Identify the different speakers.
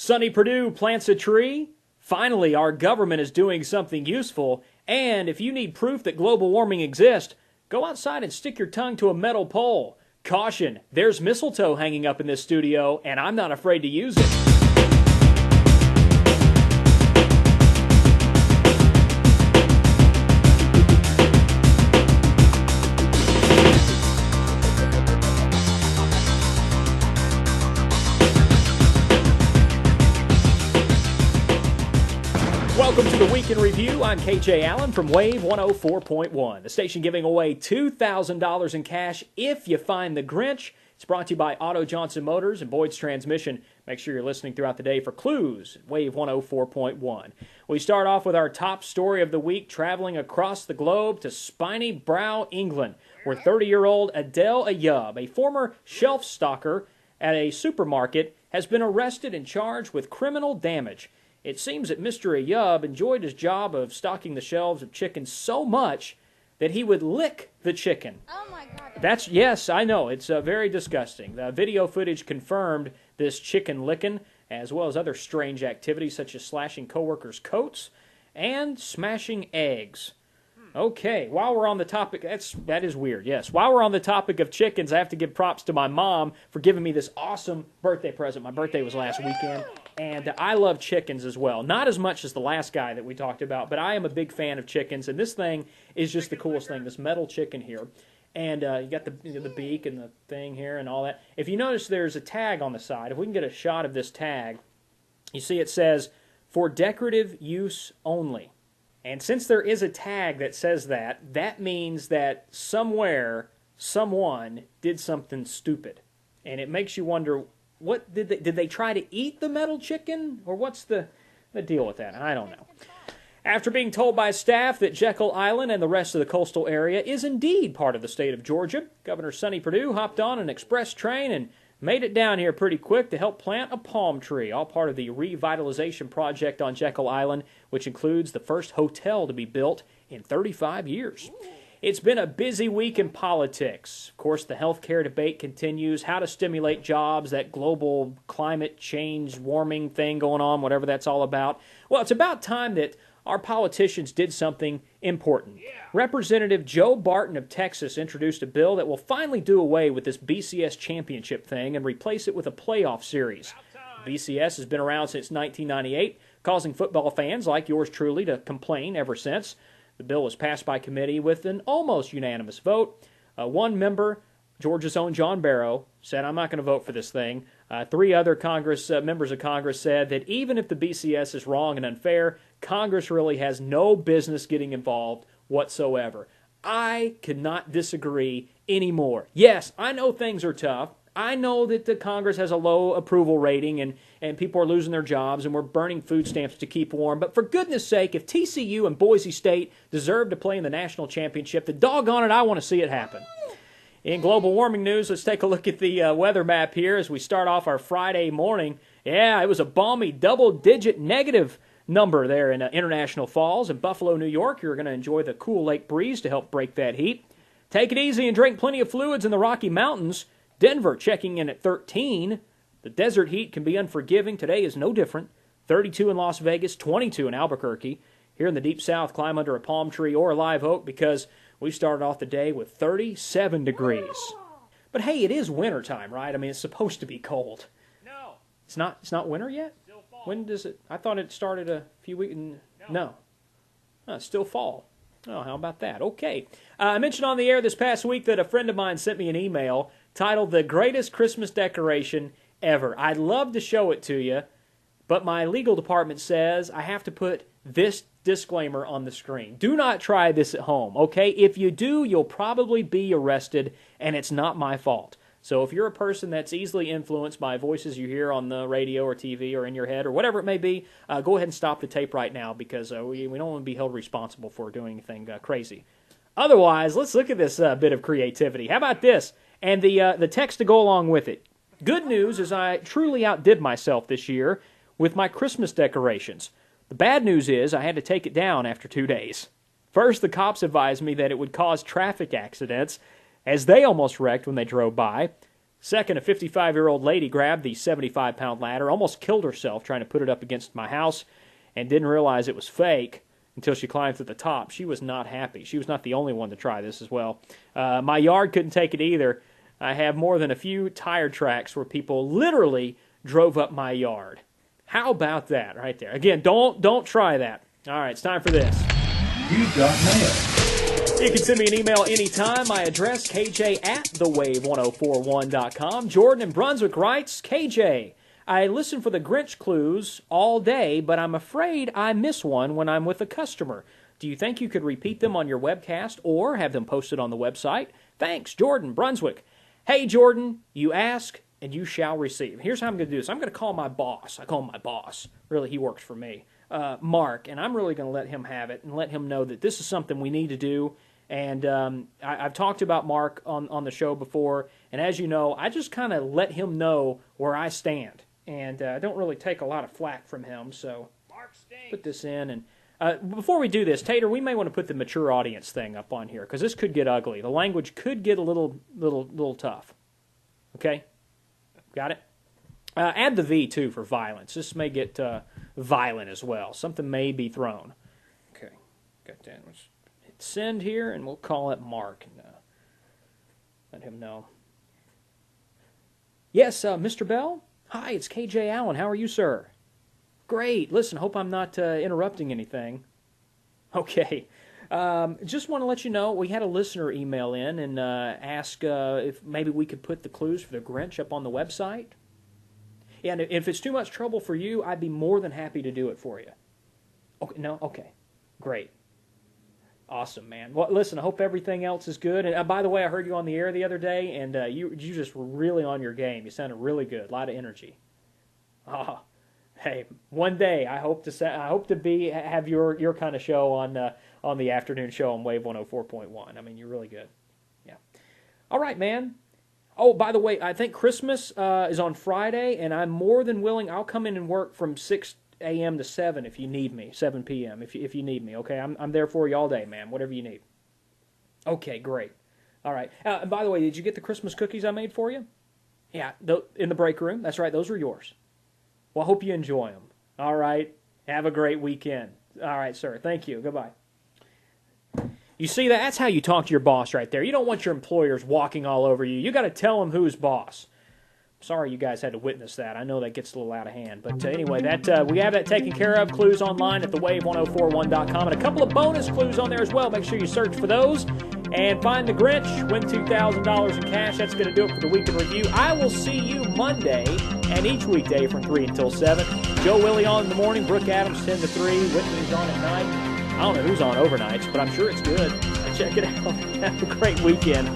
Speaker 1: Sonny Perdue plants a tree. Finally, our government is doing something useful. And if you need proof that global warming exists, go outside and stick your tongue to a metal pole. Caution, there's mistletoe hanging up in this studio, and I'm not afraid to use it. Welcome to the Week in Review. I'm KJ Allen from Wave 104.1, the station giving away $2,000 in cash if you find the Grinch. It's brought to you by Otto Johnson Motors and Boyd's Transmission. Make sure you're listening throughout the day for clues at Wave 104.1. We start off with our top story of the week, traveling across the globe to Spiny Brow, England, where 30-year-old Adele Ayoub, a former shelf stalker at a supermarket, has been arrested and charged with criminal damage. It seems that Mr. Ayoub enjoyed his job of stocking the shelves of chicken so much that he would lick the chicken.
Speaker 2: Oh my God.
Speaker 1: Yes, I know. It's very disgusting. The video footage confirmed this chicken licking, as well as other strange activities such as slashing coworkers' coats and smashing eggs. Okay, while we're on the topic, that is weird, yes. While we're on the topic of chickens, I have to give props to my mom for giving me this awesome birthday present. My birthday was last weekend, and I love chickens as well. Not as much as the last guy that we talked about, but I am a big fan of chickens, and this thing is just the coolest thing, this metal chicken here. And you got the beak and the thing here and all that. If you notice, there's a tag on the side. If we can get a shot of this tag, you see it says, "For decorative use only." And since there is a tag that says that, that means that somewhere, someone did something stupid. And it makes you wonder, what did they try to eat the metal chicken? Or what's the deal with that? I don't know. After being told by staff that Jekyll Island and the rest of the coastal area is indeed part of the state of Georgia, Governor Sonny Perdue hopped on an express train and made it down here pretty quick to help plant a palm tree, all part of the revitalization project on Jekyll Island, which includes the first hotel to be built in 35 years. It's been a busy week in politics. Of course, the healthcare debate continues, how to stimulate jobs, that global climate change warming thing going on, whatever that's all about. Well, it's about time that our politicians did something important. Representative Joe Barton of Texas introduced a bill that will finally do away with this BCS championship thing and replace it with a playoff series. BCS has been around since 1998, causing football fans like yours truly to complain ever since. The bill was passed by committee with an almost unanimous vote. One member, Georgia's own John Barrow, said, "I'm not going to vote for this thing." Three other members of Congress said that even if the BCS is wrong and unfair, Congress really has no business getting involved whatsoever. I could not disagree anymore. Yes, I know things are tough. I know that the Congress has a low approval rating and people are losing their jobs and we're burning food stamps to keep warm. But for goodness sake, if TCU and Boise State deserve to play in the national championship, then doggone it, I want to see it happen. In global warming news, let's take a look at the weather map here as we start off our Friday morning. Yeah, it was a balmy double-digit negative number there in International Falls. In Buffalo, New York, you're going to enjoy the cool lake breeze to help break that heat. Take it easy and drink plenty of fluids in the Rocky Mountains. Denver checking in at 13. The desert heat can be unforgiving. Today is no different. 32 in Las Vegas, 22 in Albuquerque. Here in the Deep South, climb under a palm tree or a live oak because we started off the day with 37 degrees. But hey, it is wintertime, right? I mean, it's supposed to be cold.
Speaker 3: No.
Speaker 1: It's not winter yet?
Speaker 3: Still fall.
Speaker 1: When does it? I thought it started a few weeks. No. Oh, it's still fall. Oh, how about that? Okay. I mentioned on the air this past week that a friend of mine sent me an email titled "The Greatest Christmas Decoration Ever." I'd love to show it to you, but my legal department says I have to put this disclaimer on the screen. Do not try this at home, okay? If you do, you'll probably be arrested, and it's not my fault. So if you're a person that's easily influenced by voices you hear on the radio or TV or in your head or whatever it may be, go ahead and stop the tape right now because we don't want to be held responsible for doing anything crazy. Otherwise, let's look at this bit of creativity. How about this? And the text to go along with it. Good news is I truly outdid myself this year with my Christmas decorations. The bad news is I had to take it down after 2 days. First, the cops advised me that it would cause traffic accidents, as they almost wrecked when they drove by. Second, a 55-year-old lady grabbed the 75-pound ladder, almost killed herself trying to put it up against my house, and didn't realize it was fake until she climbed to the top. She was not happy. She was not the only one to try this as well. My yard couldn't take it either. I have more than a few tire tracks where people literally drove up my yard. How about that right there? Again, don't try that. All right, it's time for this.
Speaker 2: You've got mail.
Speaker 1: You can send me an email anytime. My address, kj@thewave1041.com. Jordan in Brunswick writes, KJ, I listen for the Grinch clues all day, but I'm afraid I miss one when I'm with a customer. Do you think you could repeat them on your webcast or have them posted on the website? Thanks, Jordan, Brunswick. Hey, Jordan, you ask and you shall receive. Here's how I'm going to do this. I'm going to call my boss. I call him my boss. Really, he works for me. Mark, and I'm really going to let him have it and let him know that this is something we need to do. And I've talked about Mark on the show before, and as you know, I just kind of let him know where I stand. And I don't really take a lot of flack from him, so put this in. And before we do this, Tater, we may want to put the mature audience thing up on here, because this could get ugly. The language could get a little tough. Okay? Got it? Add the V, too, for violence. This may get violent as well. Something may be thrown. Okay. Got that. Let's hit send here, and we'll call it Mark. And let him know. Yes, Mr. Bell? Hi, it's KJ Allen. How are you, sir? Great. Listen, hope I'm not interrupting anything. Okay. Just want to let you know, we had a listener email in and ask if maybe we could put the clues for the Grinch up on the website. Yeah, and if it's too much trouble for you, I'd be more than happy to do it for you. Okay, no? Okay. Great. Awesome, man. Well, listen, I hope everything else is good. And by the way, I heard you on the air the other day, and you just were really on your game. You sounded really good. A lot of energy. Hey, one day I hope to have your kind of show on the afternoon show on Wave 104.1. I mean, you're really good. Yeah. All right, man. Oh, by the way, I think Christmas is on Friday, and I'm more than willing. I'll come in and work from 6 a.m. to 7 if you need me, 7 p.m. if you need me, okay? I'm there for you all day, man, whatever you need. Okay, great. All right. And by the way, did you get the Christmas cookies I made for you? Yeah, in the break room. That's right, those are yours. Well, I hope you enjoy them. All right. Have a great weekend. All right, sir. Thank you. Goodbye. You see, that's how you talk to your boss right there. You don't want your employers walking all over you. You got to tell them who's boss. Sorry you guys had to witness that. I know that gets a little out of hand. But anyway, we have that taken care of. Clues online at thewave1041.com. And a couple of bonus clues on there as well. Make sure you search for those. And find the Grinch. Win $2,000 in cash. That's going to do it for the Week in Review. I will see you Monday and each weekday from 3 until 7. Joe Willie on in the morning. Brooke Adams 10 to 3. Whitney's on at night. I don't know who's on overnights, but I'm sure it's good. Check it out. Have a great weekend.